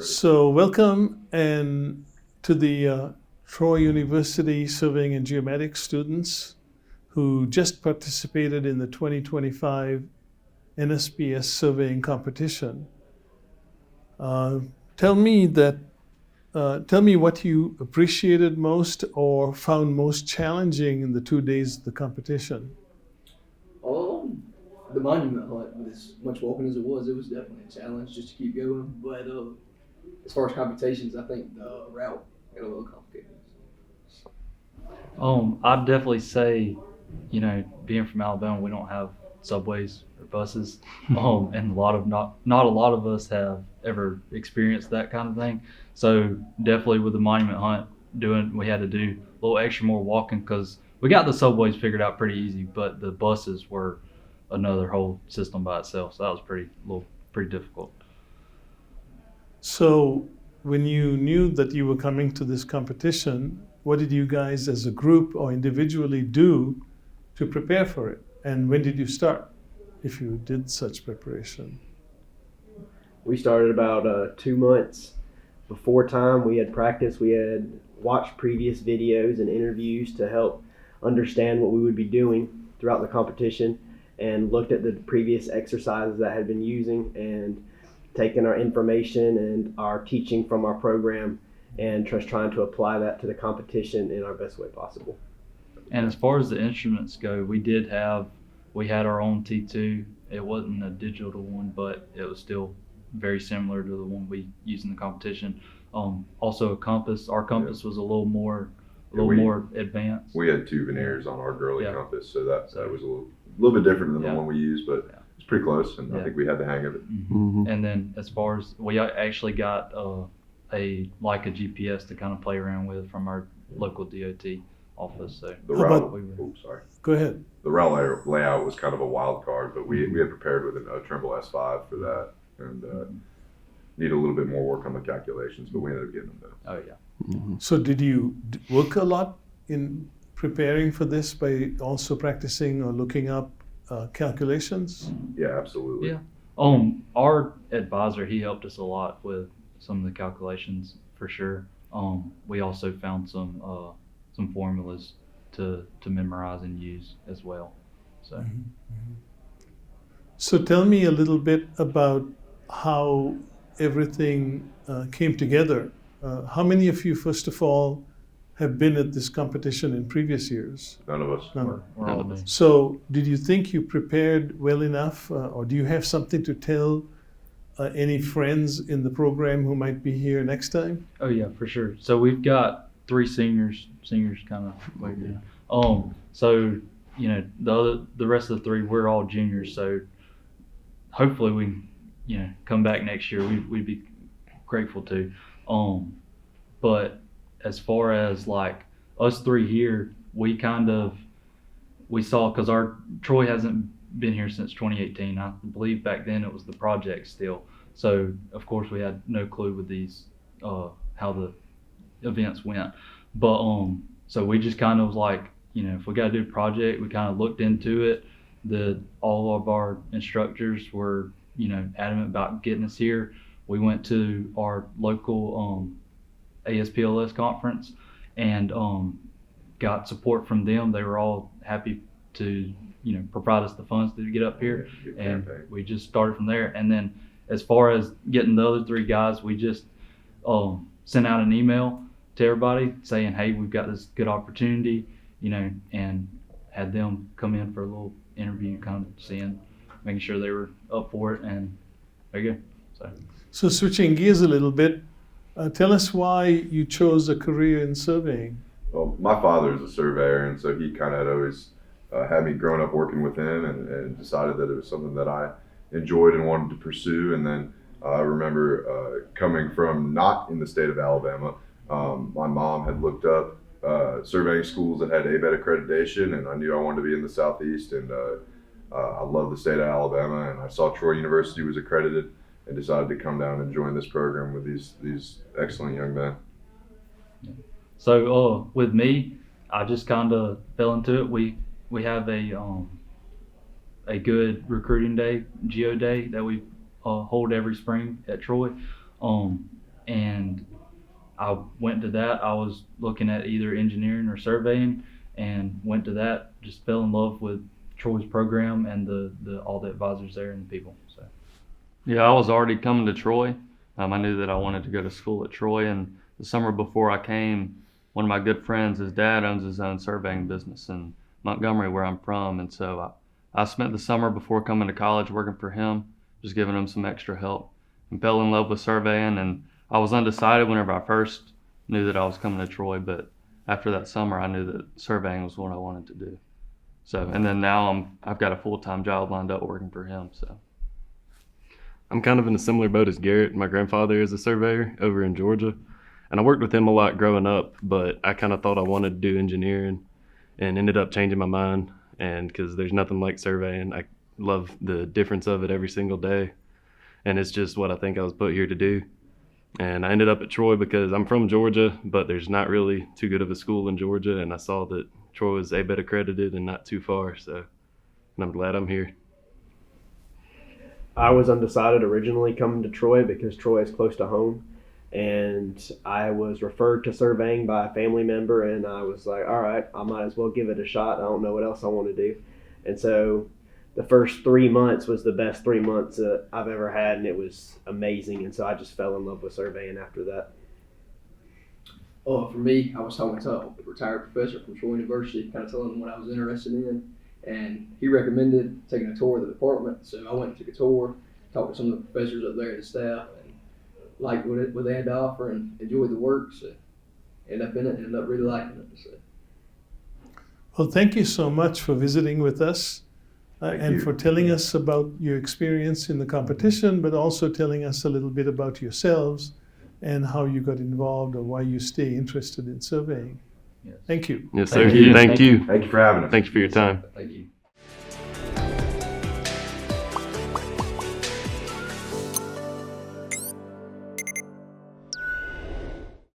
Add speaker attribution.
Speaker 1: So welcome and to the Troy University Surveying and Geomatics students who just participated in the 2025 NSPS surveying competition. Tell me what you appreciated most or found most challenging in the 2 days of the competition.
Speaker 2: The monument hunt, with as much walking as it was definitely a challenge just to keep going. But as far as computations, I think the route got a little complicated.
Speaker 3: I'd definitely say, being from Alabama, we don't have subways or buses, and not a lot of us have ever experienced that kind of thing. So definitely with the monument hunt, we had to do a little extra more walking because we got the subways figured out pretty easy, but the buses were another whole system by itself. So that was pretty difficult.
Speaker 1: So when you knew that you were coming to this competition, what did you guys as a group or individually do to prepare for it? And when did you start, if you did such preparation?
Speaker 4: We started about 2 months before time. We had practice. We had watched previous videos and interviews to help understand what we would be doing throughout the competition, and looked at the previous exercises that had been using and taken our information and our teaching from our program and just trying to apply that to the competition in our best way possible.
Speaker 3: And as far as the instruments go, we had our own T2. It wasn't a digital one, but it was still very similar to the one we used in the competition. Also a compass. Our compass was a little more advanced.
Speaker 5: We had 2 veneers on our girly compass, so that was a little bit different than the one we used, but it's pretty close, and I think we had the hang of it.
Speaker 3: Mm-hmm. And then as far as we actually got a GPS to kind of play around with from our local DOT office. So
Speaker 5: the route,
Speaker 1: Go ahead.
Speaker 5: The route layout was kind of a wild card, but we had prepared with a Trimble S5 for that, and need a little bit more work on the calculations, but we ended up getting them done.
Speaker 3: Oh yeah.
Speaker 1: Mm-hmm. So did you work a lot in preparing for this by also practicing or looking up calculations?
Speaker 5: Yeah, absolutely.
Speaker 3: Yeah. Our advisor, he helped us a lot with some of the calculations for sure. We also found some formulas to memorize and use as well. So.
Speaker 1: Mm-hmm. So tell me a little bit about how everything came together. How many of you, first of all, have been at this competition in previous years?
Speaker 5: None of us.
Speaker 3: We're all new.
Speaker 1: So did you think you prepared well enough, or do you have something to tell any friends in the program who might be here next time?
Speaker 3: Oh yeah, for sure. So we've got 3 seniors kind of waiting. So the rest of the 3, we're all juniors. So hopefully we come back next year. We'd be grateful to. But as far as like us 3 here, we saw, because our Troy hasn't been here since 2018. I believe back then it was the project still. So of course we had no clue with these how the events went. But so we just kind of was like, if we got to do a project, we kind of looked into it. All of our instructors were adamant about getting us here. We went to our local ASPLS conference and got support from them. They were all happy to provide us the funds to get up here, and we just started from there. And then as far as getting the other 3 guys, we just sent out an email to everybody saying, hey, we've got this good opportunity, and had them come in for a little interview, kind of making sure they were up for it, and there you go.
Speaker 1: So switching gears a little bit, tell us why you chose a career in surveying.
Speaker 5: Well, my father is a surveyor, and so he kind of had always had me growing up working with him, and decided that it was something that I enjoyed and wanted to pursue. And then I remember coming from not in the state of Alabama, my mom had looked up surveying schools that had ABET accreditation, and I knew I wanted to be in the Southeast, and I love the state of Alabama, and I saw Troy University was accredited, and decided to come down and join this program with these excellent young men.
Speaker 3: So with me, I just kind of fell into it. We have a good recruiting day, Geo Day, that we hold every spring at Troy. and I went to that. I was looking at either engineering or surveying, and went to that. Just fell in love with Troy's program and the all the advisors there and the people. So yeah, I was already coming to Troy. I knew that I wanted to go to school at Troy, and the summer before I came, one of my good friends, his dad owns his own surveying business in Montgomery, where I'm from, and so I spent the summer before coming to college working for him, just giving him some extra help, and fell in love with surveying. And I was undecided whenever I first knew that I was coming to Troy, but after that summer, I knew that surveying was what I wanted to do. So, and then now I've got a full-time job lined up working for him. So,
Speaker 6: I'm kind of in a similar boat as Garrett. My grandfather is a surveyor over in Georgia, and I worked with him a lot growing up, but I kind of thought I wanted to do engineering and ended up changing my mind. And because there's nothing like surveying, I love the difference of it every single day. And it's just what I think I was put here to do. And I ended up at Troy because I'm from Georgia, but there's not really too good of a school in Georgia. And I saw that Troy was ABET accredited and not too far. So, and I'm glad I'm here.
Speaker 4: I was undecided originally coming to Troy because Troy is close to home, and I was referred to surveying by a family member, and I was like, all right, I might as well give it a shot. I don't know what else I want to do. And so the first 3 months was the best 3 months that I've ever had, and it was amazing. And so I just fell in love with surveying after that.
Speaker 2: For me, I was talking to a retired professor from Troy University, kind of telling him what I was interested in, and he recommended taking a tour of the department. So I went and took a tour, talked to some of the professors up there and the staff, and liked what they had to offer and enjoyed the work. So ended up in it and ended up really liking it. So.
Speaker 1: Well, thank you so much for visiting with us and
Speaker 5: you.
Speaker 1: for telling us about your experience in the competition, but also telling us a little bit about yourselves and how you got involved or why you stay interested in surveying.
Speaker 3: yes.
Speaker 1: Thank you.
Speaker 6: Yes,
Speaker 3: Thank
Speaker 6: sir.
Speaker 3: you.
Speaker 6: Thank you.
Speaker 5: Thank you for having us.
Speaker 6: Thank you for your time.
Speaker 3: Thank you.